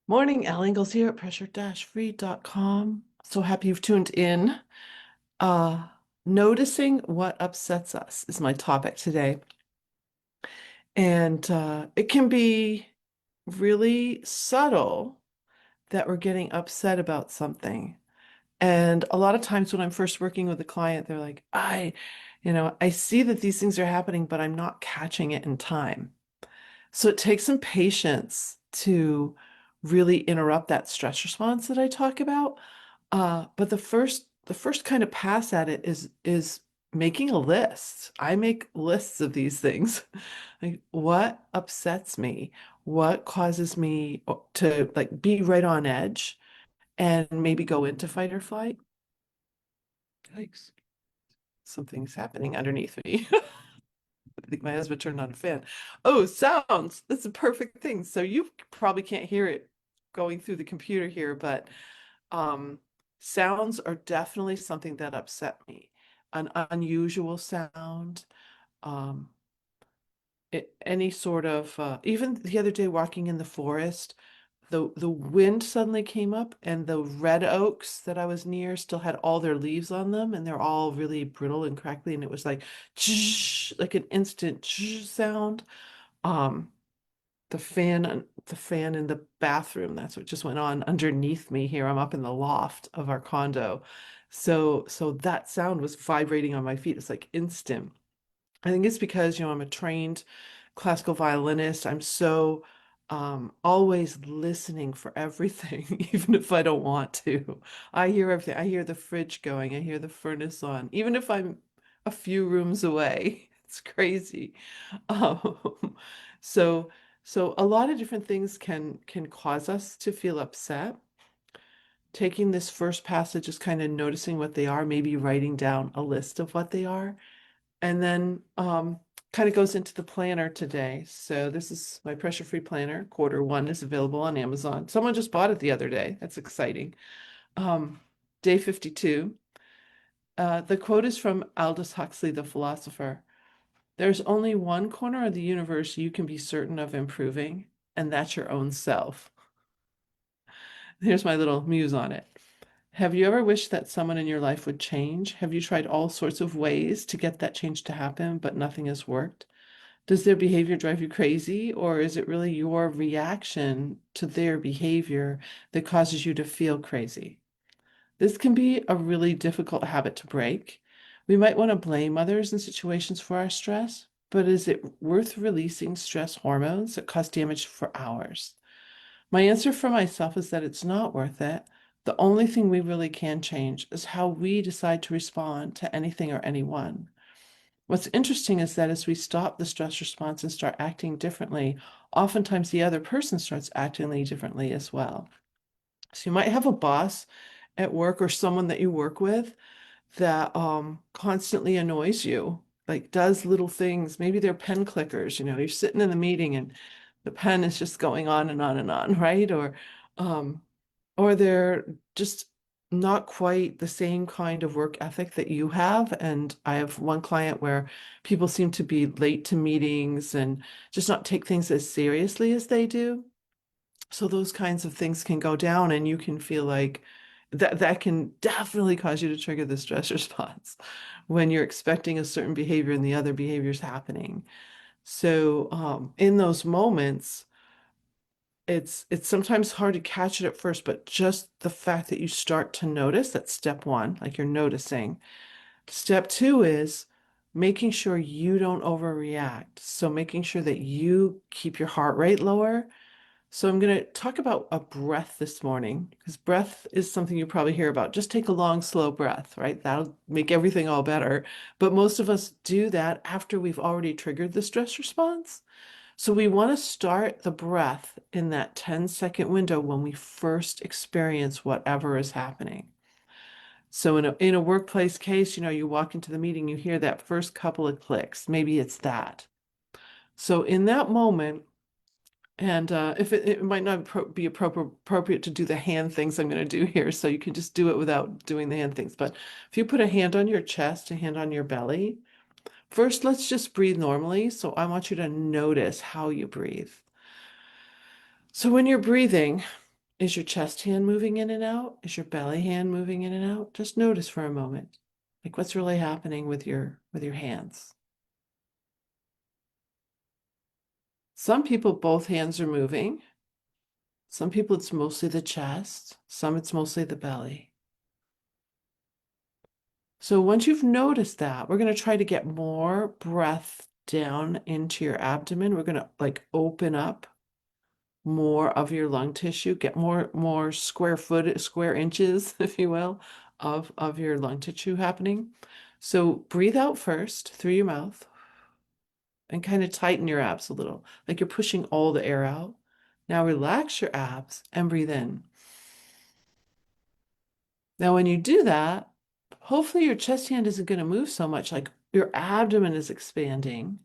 Morning, Al Ingalls here at pressure-free.com. So happy you've tuned in. Uh, Noticing what upsets us is my topic today. And it can be really subtle that we're getting upset about something. And a lot of times when I'm first working with a client, they're like, I see that these things are happening, but I'm not catching it in time. So it takes some patience to really interrupt that stress response that I talk about. But the first kind of pass at it is making a list. I make lists of these things. Like what upsets me, what causes me to like be right on edge and maybe go into fight or flight. Yikes. Something's happening underneath me. I think my husband turned on a fan. Oh, sounds. That's a perfect thing. So you probably can't hear it going through the computer here, but um, sounds are definitely something that upset me. An unusual sound, um, any sort of even the other day walking in the forest, the wind suddenly came up and the red oaks that I was near still had all their leaves on them and they're all really brittle and crackly and it was like like an instant sound. Um, the fan in the bathroom, that's what just went on underneath me here. I'm up in the loft of our condo. So that sound was vibrating on my feet. It's like instant. I think it's because, I'm a trained classical violinist. I'm so always listening for everything, even if I don't want to. I hear everything. I hear the fridge going. I hear the furnace on, even if I'm a few rooms away. It's crazy. Um, so so a lot of different things can cause us to feel upset. Taking this first passage is kind of noticing what they are, maybe writing down a list of what they are and then kind of goes into the planner today. So this is my pressure-free planner. Quarter one is available on Amazon. Someone just bought it the other day. That's exciting. Um, Day 52. The quote is from Aldous Huxley, the philosopher. There's only one corner of the universe you can be certain of improving, and that's your own self. Here's my little muse on it. Have you ever wished that someone in your life would change? Have you tried all sorts of ways to get that change to happen, but nothing has worked? Does their behavior drive you crazy, or is it really your reaction to their behavior that causes you to feel crazy? This can be a really difficult habit to break. We might want to blame others in situations for our stress, but is it worth releasing stress hormones that cause damage for ours? My answer for myself is that it's not worth it. The only thing we really can change is how we decide to respond to anything or anyone. What's interesting is that as we stop the stress response and start acting differently, oftentimes the other person starts acting differently as well. So you might have a boss at work or someone that you work with that constantly annoys you, like does little things. Maybe they're pen clickers, you're sitting in the meeting and the pen is just going on and on and on, right? Um, or they're just not quite the same kind of work ethic that you have. And I have one client where people seem to be late to meetings and just not take things as seriously as they do. So those kinds of things can go down and you can feel like that can definitely cause you to trigger the stress response when you're expecting a certain behavior and the other behavior is happening. So in those moments, it's sometimes hard to catch it at first, but just the fact that you start to notice, that's step one, like you're noticing. Step two is making sure you don't overreact. So making sure that you keep your heart rate lower. So I'm going to talk about a breath this morning because breath is something you probably hear about. Just take a long, slow breath, right? That'll make everything all better. But most of us do that after we've already triggered the stress response. So we want to start the breath in that 10-second window when we first experience whatever is happening. So in a workplace case, you walk into the meeting, you hear that first couple of clicks. Maybe it's that. So in that moment, and if it might not be appropriate to do the hand things I'm going to do here, so you can just do it without doing the hand things. But if you put a hand on your chest, a hand on your belly, first let's just breathe normally. So I want you to notice how you breathe. So when you're breathing, Is your chest hand moving in and out? Is your belly hand moving in and out? Just notice for a moment. Like what's really happening with your hands. Some people both hands are moving. Some people it's mostly the chest, some it's mostly the belly. So once you've noticed that, we're going to try to get more breath down into your abdomen. We're going to like open up more of your lung tissue, get more square inches, if you will, of your lung tissue happening. So breathe out first through your mouth and kind of tighten your abs a little, like you're pushing all the air out. Now relax your abs and breathe in. Now, when you do that, hopefully your chest hand isn't going to move so much, like your abdomen is expanding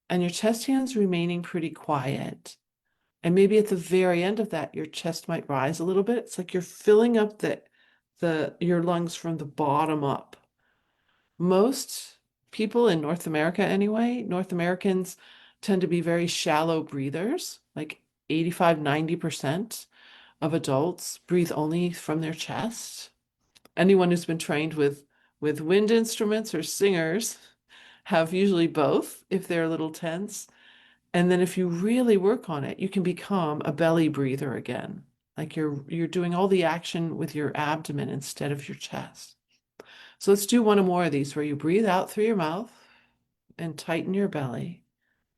and your chest hand's remaining pretty quiet. And maybe at the very end of that, your chest might rise a little bit. It's like you're filling up the your lungs from the bottom up. Most people in North America anyway, North Americans tend to be very shallow breathers, like 85, 90% of adults breathe only from their chest. Anyone who's been trained with wind instruments or singers have usually both if they're a little tense. And then if you really work on it, you can become a belly breather again. Like you're doing all the action with your abdomen instead of your chest. So let's do one or more of these where you breathe out through your mouth and tighten your belly.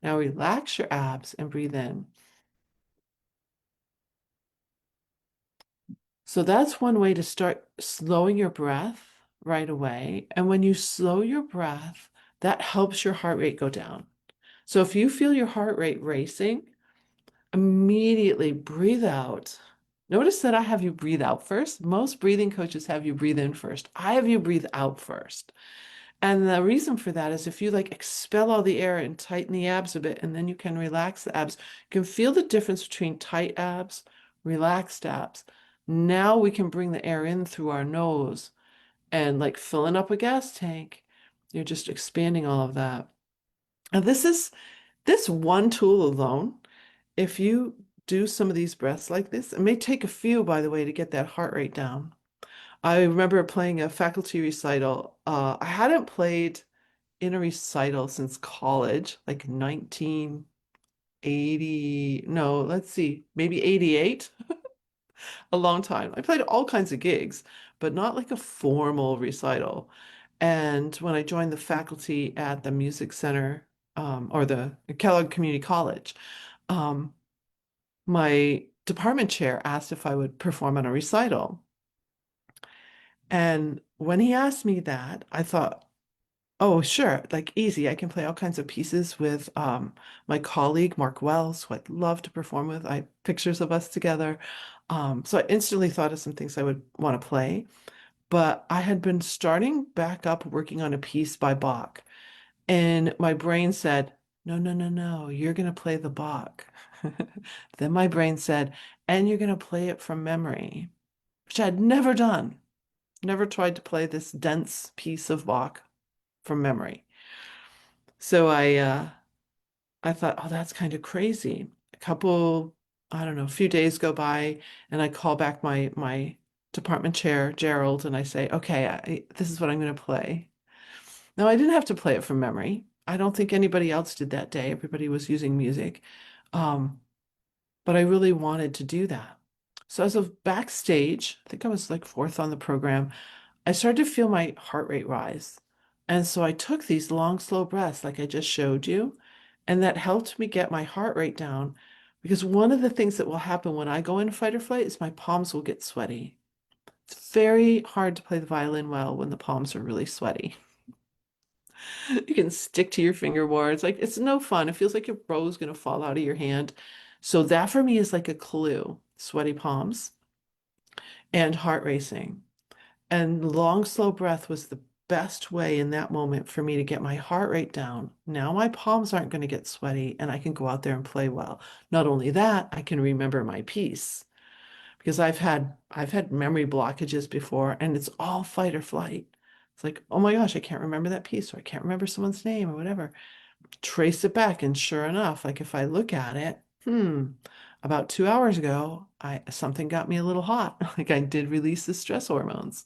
Now relax your abs and breathe in. So that's one way to start slowing your breath right away. And when you slow your breath, that helps your heart rate go down. So if you feel your heart rate racing, immediately breathe out. Notice that I have you breathe out first. Most breathing coaches have you breathe in first. I have you breathe out first. And the reason for that is if you like expel all the air and tighten the abs a bit, and then you can relax the abs, you can feel the difference between tight abs, relaxed abs. Now we can bring the air in through our nose and like filling up a gas tank. You're just expanding all of that. Now, this one tool alone, if you do some of these breaths like this, it may take a few, by the way, to get that heart rate down. I remember playing a faculty recital. I hadn't played in a recital since college, like 1980. No, let's see, maybe 88, a long time. I played all kinds of gigs, but not like a formal recital. And when I joined the faculty at the music center, or the Kellogg Community College, um, my department chair asked if I would perform on a recital. And when he asked me that, I thought, oh, sure, like easy. I can play all kinds of pieces with my colleague, Mark Wells, who I'd love to perform with. I have pictures of us together. So I instantly thought of some things I would want to play. But I had been starting back up working on a piece by Bach. And my brain said, no, no, no, no, you're going to play the Bach. Then my brain said, and you're going to play it from memory, which I'd never done. Never tried to play this dense piece of Bach from memory. So I thought, oh, that's kind of crazy. I don't know, a few days go by, and I call back my department chair, Gerald, and I say, okay, this is what I'm going to play. Now, I didn't have to play it from memory. I don't think anybody else did that day. Everybody was using music. Um, but I really wanted to do that. So as of backstage, I think I was like fourth on the program, I started to feel my heart rate rise. And so I took these long, slow breaths like I just showed you, and that helped me get my heart rate down because one of the things that will happen when I go in fight or flight is my palms will get sweaty. It's very hard to play the violin well when the palms are really sweaty. You can stick to your finger more. It's like it's no fun. It feels like your bow's gonna fall out of your hand. So that for me is like a clue. Sweaty palms and heart racing. And long, slow breath was the best way in that moment for me to get my heart rate down. Now my palms aren't going to get sweaty and I can go out there and play well. Not only that, I can remember my piece because I've had memory blockages before and it's all fight or flight. It's like, oh my gosh, I can't remember that piece or I can't remember someone's name or whatever. Trace it back and sure enough, like if I look at it, about 2 hours ago, I something got me a little hot. Like I did release the stress hormones.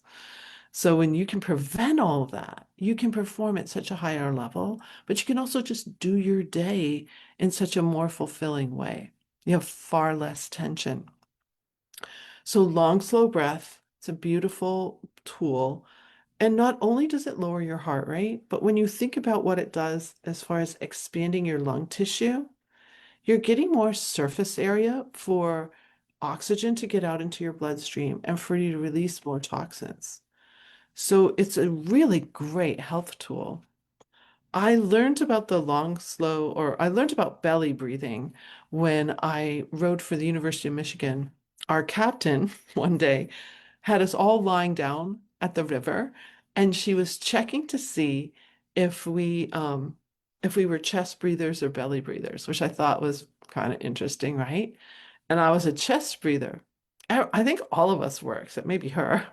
So when you can prevent all of that, you can perform at such a higher level, but you can also just do your day in such a more fulfilling way. You have far less tension. So long, slow breath, it's a beautiful tool. And not only does it lower your heart rate, but when you think about what it does as far as expanding your lung tissue, you're getting more surface area for oxygen to get out into your bloodstream and for you to release more toxins. So it's a really great health tool. I learned about the long, slow, or I learned about belly breathing when I rode for the University of Michigan. Our captain one day had us all lying down at the river, and she was checking to see if we were chest breathers or belly breathers, which I thought was kind of interesting, right? And I was a chest breather. I think all of us were, except maybe her.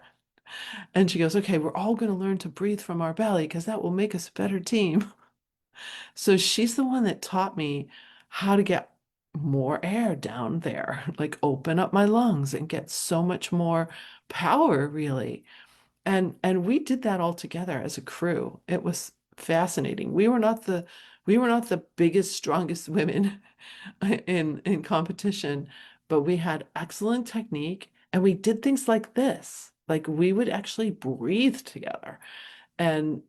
And she goes, okay, we're all going to learn to breathe from our belly because that will make us a better team. So she's the one that taught me how to get more air down there, like open up my lungs and get so much more power, really. And we did that all together as a crew. It was fascinating. We were not the biggest, strongest women in competition, but we had excellent technique and we did things like this. Like we would actually breathe together. And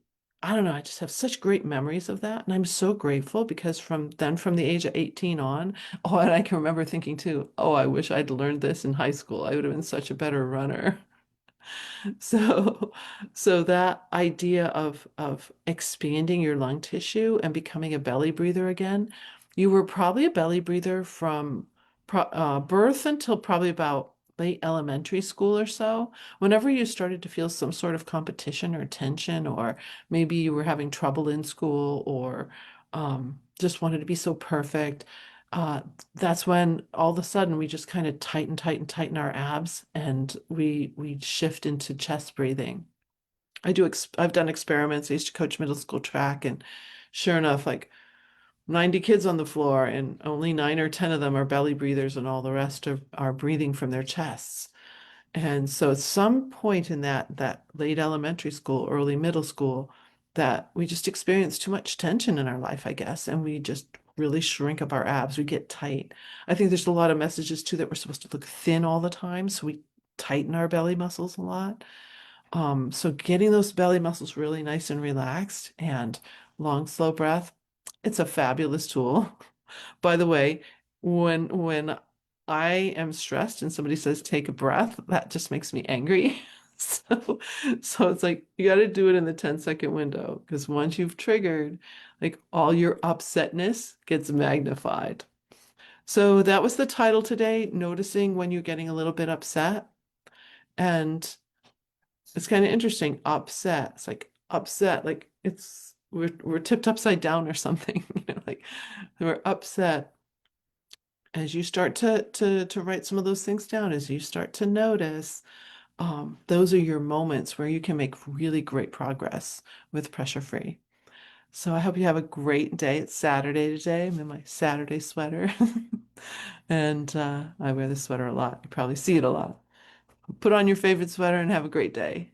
I don't know, I just have such great memories of that. And I'm so grateful because from the age of 18 on, oh, and I can remember thinking too, oh, I wish I'd learned this in high school. I would have been such a better runner. So, so that idea of expanding your lung tissue and becoming a belly breather again, you were probably a belly breather from birth until probably about late elementary school or so. Whenever you started to feel some sort of competition or tension, or maybe you were having trouble in school, or just wanted to be so perfect, uh, that's when all of a sudden we just kind of tighten our abs and we shift into chest breathing. I've done experiments. I used to coach middle school track, and sure enough, like 90 kids on the floor and only 9 or 10 of them are belly breathers and all the rest are breathing from their chests. And so at some point in that late elementary school, early middle school, that we just experience too much tension in our life, I guess, and we just really shrink up our abs. We get tight. I think there's a lot of messages too that we're supposed to look thin all the time, so we tighten our belly muscles a lot. So getting those belly muscles really nice and relaxed and long, slow breath, it's a fabulous tool. By the way, when I am stressed and somebody says take a breath, that just makes me angry. So it's like you got to do it in the 10-second window because once you've triggered, like all your upsetness gets magnified. So that was the title today, noticing when you're getting a little bit upset. And it's kind of interesting, upset. It's like upset, like we're tipped upside down or something, like we're upset. As you start to write some of those things down, as you start to notice, those are your moments where you can make really great progress with pressure free. So I hope you have a great day. It's Saturday today. I'm in my Saturday sweater. And I wear this sweater a lot. You probably see it a lot. Put on your favorite sweater and have a great day.